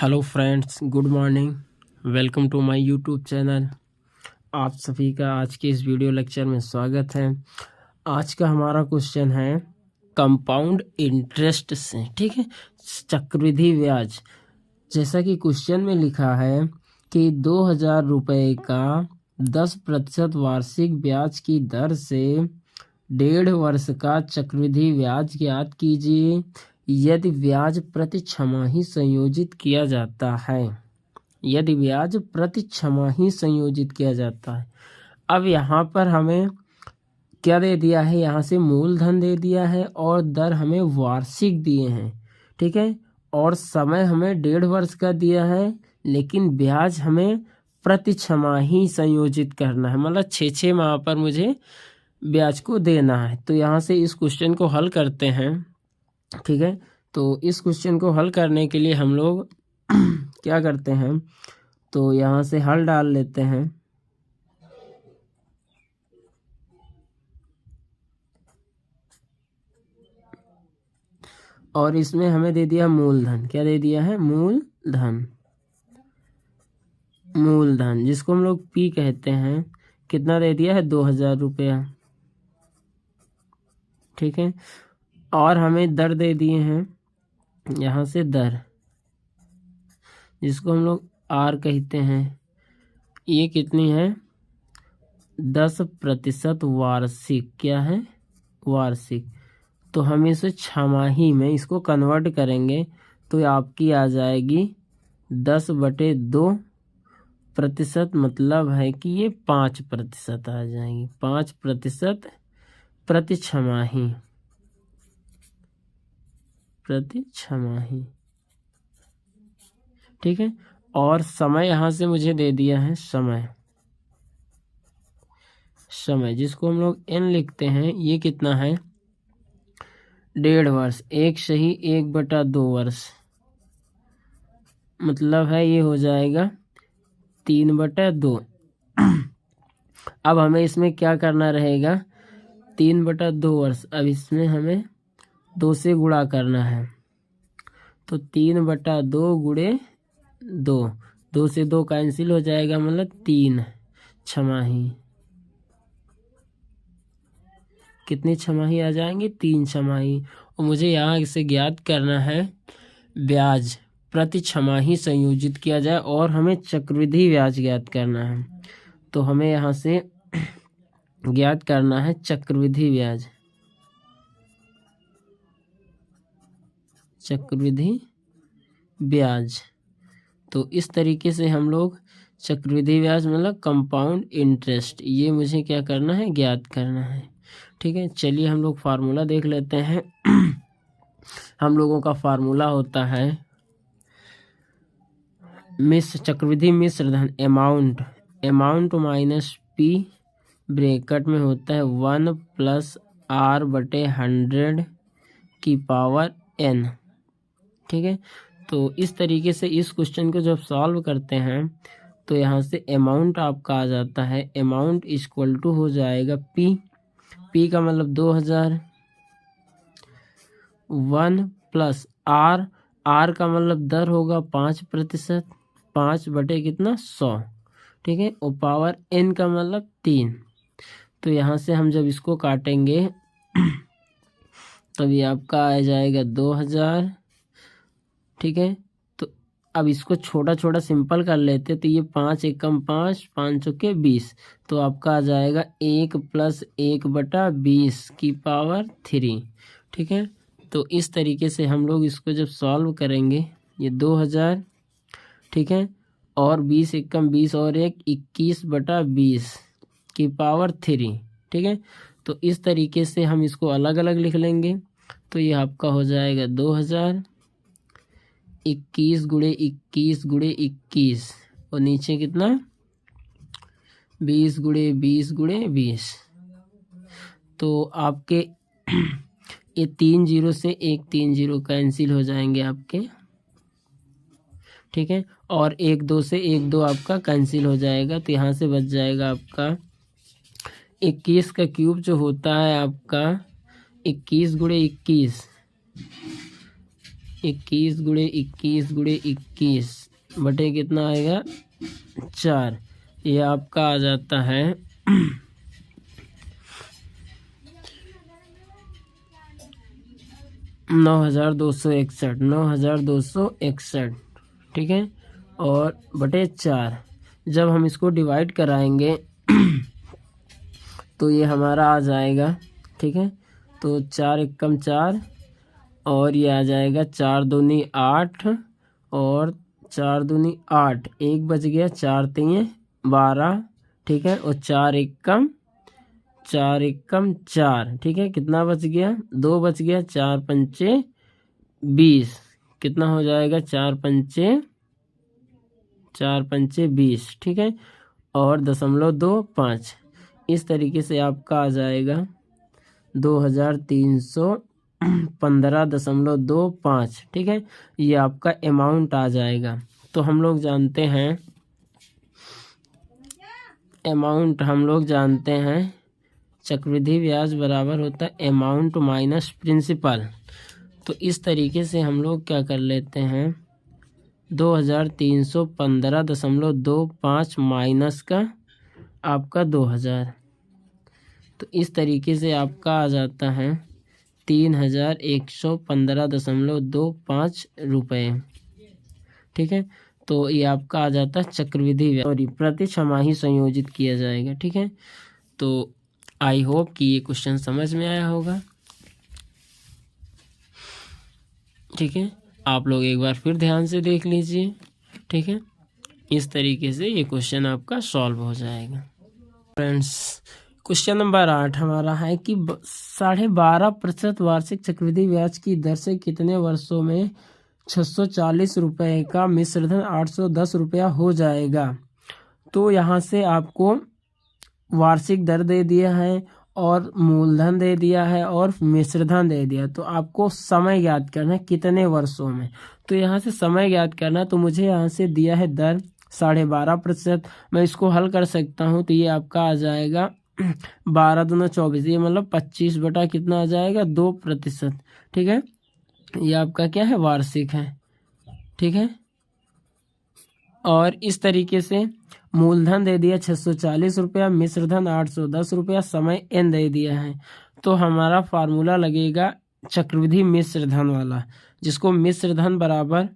Hello friends, good morning. Welcome to my YouTube channel. आप सभी का आज के इस वीडियो लेक्चर में स्वागत है। आज का हमारा क्वेश्चन है कंपाउंड इंटरेस्ट से, ठीक है, चक्रवृद्धि ब्याज। जैसा कि क्वेश्चन में लिखा है कि 2000 रुपये का 10% वार्षिक ब्याज की दर से 1.5 वर्ष का चक्रवृद्धि ब्याज ज्ञात कीजिए यदि ब्याज प्रति छमाही संयोजित किया जाता है। यदि ब्याज प्रति छमाही संयोजित किया जाता है। अब यहाँ पर हमें क्या दे दिया है, यहाँ से मूलधन दे दिया है और दर हमें वार्षिक दिए हैं, ठीक है, और समय हमें 1.5 वर्ष का दिया है, लेकिन ब्याज हमें प्रति छमाही संयोजित करना है, मतलब 6 माह पर मुझे ब्याज को देना है। तो यहाँ से इस क्वेश्चन को हल करते हैं, ठीक है। तो इस क्वेश्चन को हल करने के लिए हम लोग क्या करते हैं, तो यहाँ से हल डाल लेते हैं। और इसमें हमें दे दिया मूलधन। क्या दे दिया है? मूलधन। मूलधन जिसको हम लोग पी कहते हैं, कितना दे दिया है? 2000 रुपया, ठीक है। और हमें दर दे दिए हैं, यहाँ से दर जिसको हम लोग आर कहते हैं, ये कितनी है? 10% वार्षिक। क्या है? वार्षिक। तो हम इसे छमाही में इसको कन्वर्ट करेंगे तो आपकी आ जाएगी 10/2%, मतलब है कि ये 5% आ जाएगी। 5% प्रति छमाही, प्रति छमाही, ठीक है। और समय यहाँ से मुझे दे दिया है समय, समय जिसको हम लोग n लिखते हैं, ये कितना है? 1.5 वर्ष। एक सही 1/2 वर्ष, मतलब है ये हो जाएगा 3/2। अब हमें इसमें क्या करना रहेगा? 3/2 वर्ष। अब इसमें हमें 2 से गुणा करना है, तो 3/2 गुणे 2, 2 से 2 कैंसिल हो जाएगा, मतलब 3 छमाही। कितनी छमाही आ जाएंगी? 3 छमाही। और मुझे यहाँ इसे ज्ञात करना है ब्याज प्रति छमाही संयोजित किया जाए, और हमें चक्रवृद्धि ब्याज ज्ञात करना है। तो हमें यहाँ से ज्ञात करना है चक्रवृद्धि ब्याज, चक्रवृद्धि ब्याज। तो इस तरीके से हम लोग चक्रवृद्धि ब्याज मतलब कंपाउंड इंटरेस्ट, ये मुझे क्या करना है? ज्ञात करना है, ठीक है। चलिए हम लोग फार्मूला देख लेते हैं। हम लोगों का फार्मूला होता है चक्रवृद्धि मिश्र धन amount, amount minus P, bracket में होता है 1 + R/100 की पावर n, ठीक है। तो इस तरीके से इस क्वेश्चन को जब सॉल्व करते हैं तो यहाँ से अमाउंट आपका आ जाता है, अमाउंट इक्वल टू हो जाएगा पी, पी का मतलब 2000, 1 + R, R का मतलब दर होगा 5%, 5 कितना? 100, ठीक है। और पावर n का मतलब 3। तो यहाँ से हम जब इसको काटेंगे तभी आपका आ जाएगा 2000, ठीक है। तो अब इसको छोटा छोटा सिंपल कर लेते, तो ये 5 एकम 5, 5 चौके 20, तो आपका आ जाएगा 1 + 1/20 की पावर 3, ठीक है। तो इस तरीके से हम लोग इसको जब सॉल्व करेंगे, ये 2000, ठीक है, और 20 एकम 20 और 1 21/20 की पावर 3, ठीक है। तो इस तरीके से हम इसको अलग अलग लिख लेंगे, तो ये आपका हो जाएगा 2000 21 × 21 × 21, और नीचे कितना? 20 × 20 × 20। तो आपके ये 3 0 से 1 3 0 कैंसिल हो जाएंगे आपके, ठीक है। और 1 2 से 1 2 आपका कैंसिल हो जाएगा, तो यहाँ से बच जाएगा आपका 21 का क्यूब जो होता है आपका 21 × 21, 21 गुणे 21 गुणे 21 बटे कितना आएगा 4। ये आपका आ जाता है 9261 ठीक है। और बटे 4 जब हम इसको डिवाइड कराएंगे तो ये हमारा आ जाएगा, ठीक है। तो 4 एकम 4 और ये आ जाएगा 4 दूनी 8 और 4 दूनी 8, 1 बच गया, 4 3 12, ठीक है। और 4 एकम 4, ठीक है। कितना बच गया, 2 बच गया, 4 पंचे 20, कितना हो जाएगा 4 पंचे 20, ठीक है। और 0.25 इस तरीके से आपका आ जाएगा 2315.25, ठीक है। ये आपका अमाउंट आ जाएगा। तो हम लोग जानते हैं चक्रवृद्धि ब्याज बराबर होता है अमाउंट माइनस प्रिंसिपल। तो इस तरीके से हम लोग क्या कर लेते हैं 2315.25 माइनस का आपका 2000, तो इस तरीके से आपका आ जाता है 3115.25 रुपये, ठीक है। तो ये आपका आ जाता है चक्रवृद्धि ब्याज और प्रति छमाही संयोजित किया जाएगा, ठीक है। तो आई होप कि ये क्वेश्चन समझ में आया होगा, ठीक है। आप लोग एक बार फिर ध्यान से देख लीजिए, ठीक है। इस तरीके से ये क्वेश्चन आपका सॉल्व हो जाएगा। फ्रेंड्स, क्वेश्चन नंबर 8 हमारा है कि 12.5% वार्षिक चक्रवृद्धि ब्याज की दर से कितने वर्षों में 640 रुपये का मिश्रधन 810 रुपया हो जाएगा। तो यहाँ से आपको वार्षिक दर दे दिया है और मूलधन दे दिया है और मिश्रधन दे दिया, तो आपको समय ज्ञात करना है कितने वर्षों में। तो यहाँ से समय ज्ञात करना, तो मुझे यहाँ से दिया है दर 12.5%, मैं इसको हल कर सकता हूँ। तो ये आपका आ जाएगा 12 दूना 24, ये मतलब 25 बटा कितना आ जाएगा 2%, ठीक है। ये आपका क्या है वार्षिक है, ठीक है। और इस तरीके से मूलधन दे दिया 640 रुपया, मिश्रधन 810 रुपया, समय n दे दिया है। तो हमारा फार्मूला लगेगा चक्रवृद्धि मिश्रधन वाला, जिसको मिश्रधन बराबर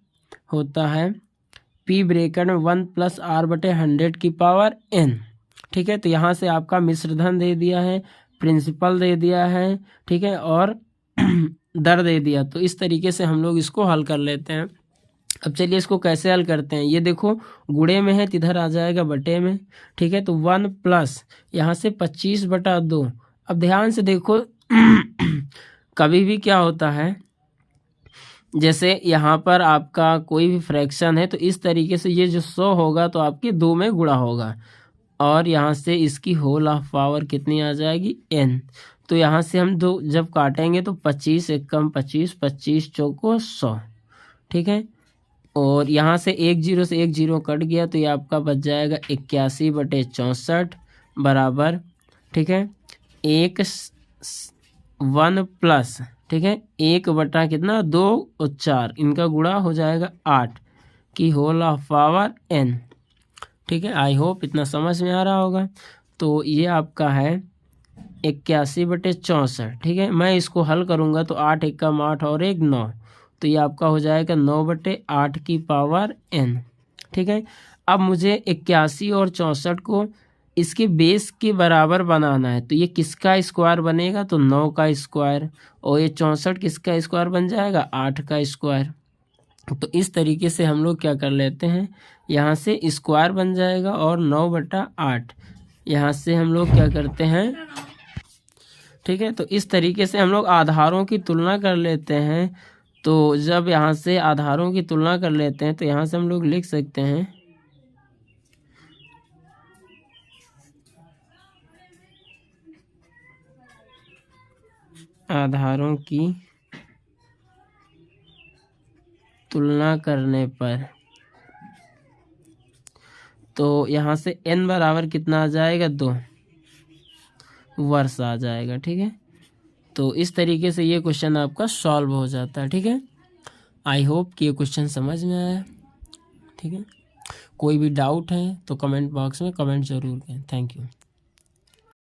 होता है P ब्रैकेट में 1 + r/100⁴n, ठीक है। तो यहाँ से आपका मिश्रधन दे दिया है, प्रिंसिपल दे दिया है, ठीक है, और दर दे दिया। तो इस तरीके से हम लोग इसको हल कर लेते हैं। अब चलिए इसको कैसे हल करते हैं। ये देखो गुणे में है तो इधर आ जाएगा बटे में, ठीक है। तो 1 प्लस यहाँ से 25/2। अब ध्यान से देखो कभी भी क्या होता है, जैसे यहाँ पर आपका कोई भी फ्रैक्शन है तो इस तरीके से ये जो 100 होगा तो आपके 2 में गुणा होगा, और यहाँ से इसकी होल ऑफ पावर कितनी आ जाएगी n। तो यहाँ से हम 2 जब काटेंगे तो 25 एकम 25, 25 चौको 100, ठीक है। और यहाँ से 1 0 से 1 0 कट गया, तो ये आपका बच जाएगा 81/64 बराबर, ठीक है 1 प्लस, ठीक है 1 बटा कितना 2 और 4, इनका गुणा हो जाएगा 8 की होल ऑफ पावर n, ठीक है। आई होप इतना समझ में आ रहा होगा। तो ये आपका है 81/64, ठीक है। मैं इसको हल करूँगा तो 8 एकम 8 और 1 9, तो ये आपका हो जाएगा 9/8 की पावर n, ठीक है। अब मुझे 81 और 64 को इसके बेस के बराबर बनाना है, तो ये किसका स्क्वायर बनेगा, तो 9 का स्क्वायर, और ये 64 किसका स्क्वायर बन जाएगा 8 का स्क्वायर। तो इस तरीके से हम लोग क्या कर लेते हैं, यहाँ से स्क्वायर बन जाएगा और 9/8 यहाँ से हम लोग क्या करते हैं, ठीक है। तो इस तरीके से हम लोग आधारों की तुलना कर लेते हैं। तो जब यहाँ से आधारों की तुलना कर लेते हैं तो यहाँ से हम लोग लिख सकते हैं आधारों की तुलना करने पर, तो यहाँ से n बराबर कितना आ जाएगा 2 वर्ष आ जाएगा, ठीक है। तो इस तरीके से ये क्वेश्चन आपका सॉल्व हो जाता है, ठीक है। आई होप कि ये क्वेश्चन समझ में आया। ठीक है, कोई भी डाउट है तो कमेंट बॉक्स में कमेंट ज़रूर करें। Thank you.